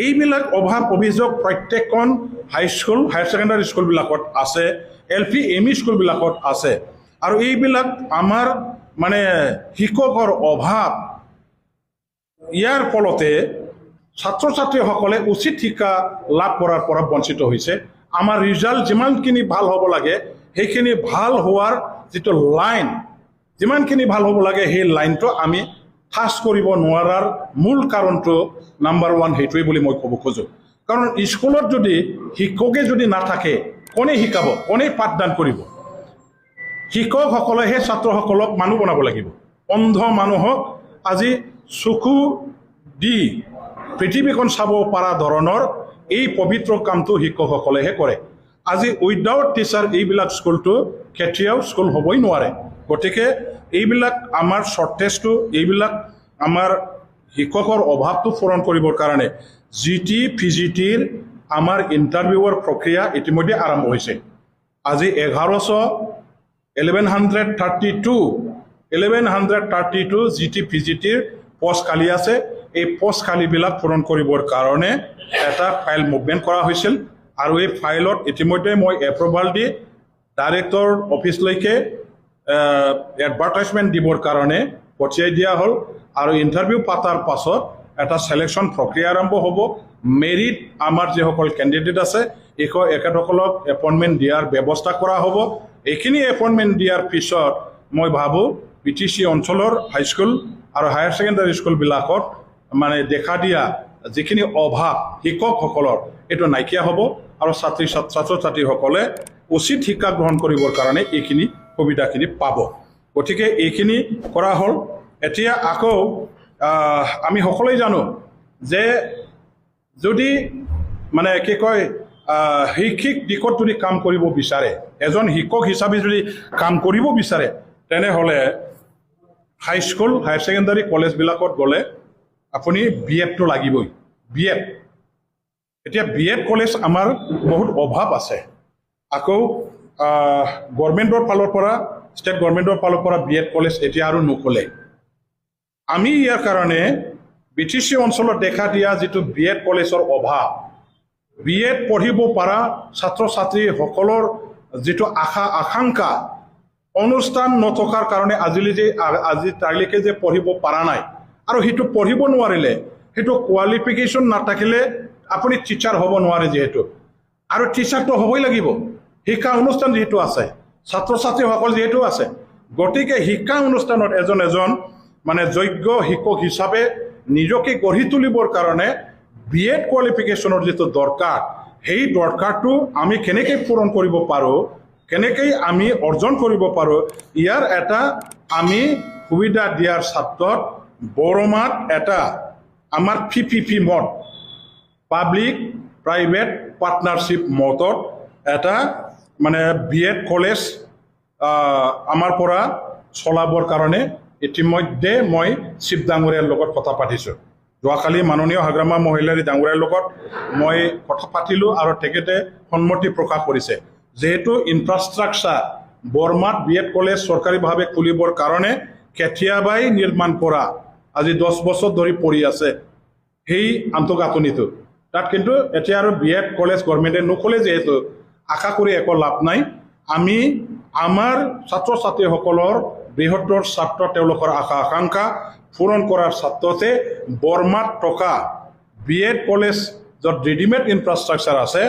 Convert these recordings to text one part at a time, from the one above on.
এইবিলাক অভাৱ অভিযোগ প্ৰত্যেকখন হাইস্কুল হায়াৰ ছেকেণ্ডাৰী স্কুলবিলাকত আছে, LP ME স্কুলবিলাকত আছে। আৰু এইবিলাক আমাৰ মানে শিক্ষকৰ অভাৱ, ইয়াৰ ফলতে ছাত্ৰ ছাত্ৰীসকলে উচিত শিক্ষা লাভ কৰাৰ পৰা বঞ্চিত হৈছে। আমাৰ ৰিজাল্ট যিমানখিনি ভাল হ'ব লাগে সেইখিনি ভাল হোৱাৰ যিটো লাইন, যিমানখিনি ভাল হ'ব লাগে সেই লাইনটো আমি টাচ কৰিব নোৱাৰাৰ মূল কাৰণটো নাম্বাৰ 1 সেইটোৱেই বুলি মই ক'ব খোজোঁ। কাৰণ স্কুলত যদি শিক্ষকে যদি নাথাকে কোনে শিকাব, কোনে পাঠদান কৰিব? শিক্ষকসকলে সেই ছাত্ৰসকলক মানুহ বনাব লাগিব। অন্ধ মানুহক আজি চকু দি পৃথিৱীখন চাব পৰা ধৰণৰ এই পবিত্ৰ কামটো শিক্ষকসকলেহে কৰে। আজি উইদাউট টিচাৰ এইবিলাক স্কুলটো কেতিয়াও স্কুল হ'বই নোৱাৰে। গতিকে এইবিলাক আমাৰ শ্বৰ্টেজটো, এইবিলাক আমাৰ শিক্ষকৰ অভাৱটো পূৰণ কৰিবৰ কাৰণে GT PGTৰ আমাৰ ইণ্টাৰভিউৰ প্ৰক্ৰিয়া ইতিমধ্যে আৰম্ভ হৈছে। আজি 1132 GT PGTৰ পোষ্ট খালী আছে। এই পোষ্ট খালীবিলাক পূৰণ কৰিবৰ কাৰণে এটা ফাইল মুভমেণ্ট কৰা হৈছিল আৰু এই ফাইলত ইতিমধ্যে মই এপ্ৰুভাল দি ডাইৰেক্টৰ অফিচলৈকে এডভাৰটাইজমেণ্ট দিবৰ কাৰণে পঠিয়াই দিয়া হ'ল। আৰু ইণ্টাৰভিউ পাতাৰ পাছত এটা চিলেকশ্যন প্ৰক্ৰিয়া আৰম্ভ হ'ব। মেৰিট আমাৰ যিসকল কেণ্ডিডেট আছে এখেতসকলক এপইণ্টমেণ্ট দিয়াৰ ব্যৱস্থা কৰা হ'ব। এইখিনি এপইণ্টমেণ্ট দিয়াৰ পিছত মই ভাবোঁ PTC অঞ্চলৰ হাইস্কুল আৰু হায়াৰ ছেকেণ্ডাৰী স্কুলবিলাকত মানে দেখা দিয়া যিখিনি অভাৱ শিক্ষকসকলৰ এইটো নাইকিয়া হ'ব আৰু ছাত্ৰ ছাত্ৰীসকলে উচিত শিক্ষা গ্ৰহণ কৰিবৰ কাৰণে এইখিনি সুবিধাখিনি পাব। গতিকে এইখিনি কৰা হ'ল। এতিয়া আকৌ আমি সকলোৱে জানো যে যদি মানে কি কয় শৈক্ষিক দিশত যদি কাম কৰিব বিচাৰে, এজন শিক্ষক হিচাপে যদি কাম কৰিব বিচাৰে, তেনেহ'লে হাইস্কুল হায়াৰ ছেকেণ্ডাৰী কলেজবিলাকত গ'লে আপুনি BEdটো লাগিবই। BEd, এতিয়া BEd কলেজ আমাৰ বহুত অভাৱ আছে। আকৌ গভৰ্ণমেণ্টৰ ফালৰ পৰা, ষ্টেট গভৰ্ণমেণ্টৰ ফালৰ পৰা BEd কলেজ এতিয়া আৰু নক'লে। আমি ইয়াৰ কাৰণে BTC অঞ্চলত দেখা দিয়া যিটো BEd কলেজৰ অভাৱ, BEd পঢ়িব পৰা ছাত্ৰ ছাত্ৰীসকলৰ যিটো আকাংক্ষা, অনুষ্ঠান নথকাৰ কাৰণে আজি তাৰিলৈকে যে পঢ়িব পৰা নাই, আৰু সেইটো পঢ়িব নোৱাৰিলে, সেইটো কোৱালিফিকেশ্যন নাথাকিলে আপুনি টিচাৰ হ'ব নোৱাৰে যিহেতু, আৰু টিচাৰটো হ'বই লাগিব। শিক্ষা অনুষ্ঠান যিহেতু আছে, ছাত্ৰ ছাত্ৰীসকল যিহেতু আছে, গতিকে শিক্ষা অনুষ্ঠানত এজন মানে যোগ্য শিক্ষক হিচাপে নিজকে গঢ়ি তুলিবৰ কাৰণে BEd কোৱালিফিকেশ্যনৰ যিটো দৰকাৰ, সেই দৰকাৰটো আমি কেনেকৈ পূৰণ কৰিব পাৰোঁ, কেনেকৈ আমি অৰ্জন কৰিব পাৰোঁ, ইয়াৰ এটা আমি সুবিধা দিয়াৰ স্বাৰ্থত বৰমাত এটা আমাৰ PPP mode, public private partnership মডত এটা মানে BEd কলেজ আমাৰ পৰা চলাবৰ কাৰণে ইতিমধ্যে মই চিফ ডাঙৰীয়াৰ লগত কথা পাতিছোঁ। যোৱাকালি মাননীয় হাগ্ৰামা মহিলাৰী ডাঙৰীয়াৰ লগত মই কথা পাতিলোঁ আৰু তেখেতে সন্মতি প্ৰকাশ কৰিছে। যেহেতু ইনফ্ৰাষ্ট্ৰাকচাৰ বৰমাত BEd কলেজ চৰকাৰীভাৱে খুলিবৰ কাৰণে কেতিয়াবাই নিৰ্মাণ কৰা, আজি 10 বছৰ ধৰি পৰি আছে সেই আন্তঃগাঁথনিটো তাত, কিন্তু এতিয়া আৰু BEd কলেজ গভৰ্ণমেণ্টে নখোলে যিহেতু আশা কৰি একো লাভ নাই। আমি আমাৰ ছাত্ৰ ছাত্ৰীসকলৰ বৃহত্তৰ ছাত্ৰ তেওঁলোকৰ আশা আকাংক্ষা পূৰণ কৰাৰ স্বাৰ্থতে বৰমাত থকা BEd কলেজ য'ত ৰেডিমেড ইনফ্ৰাষ্ট্ৰাকচাৰ আছে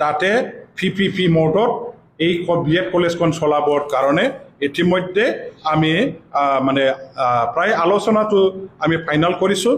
তাতে PPP মডত এই BEd কলেজখন চলাবৰ কাৰণে ইতিমধ্যে আমি মানে প্ৰায় আলোচনাটো আমি ফাইনেল কৰিছোঁ।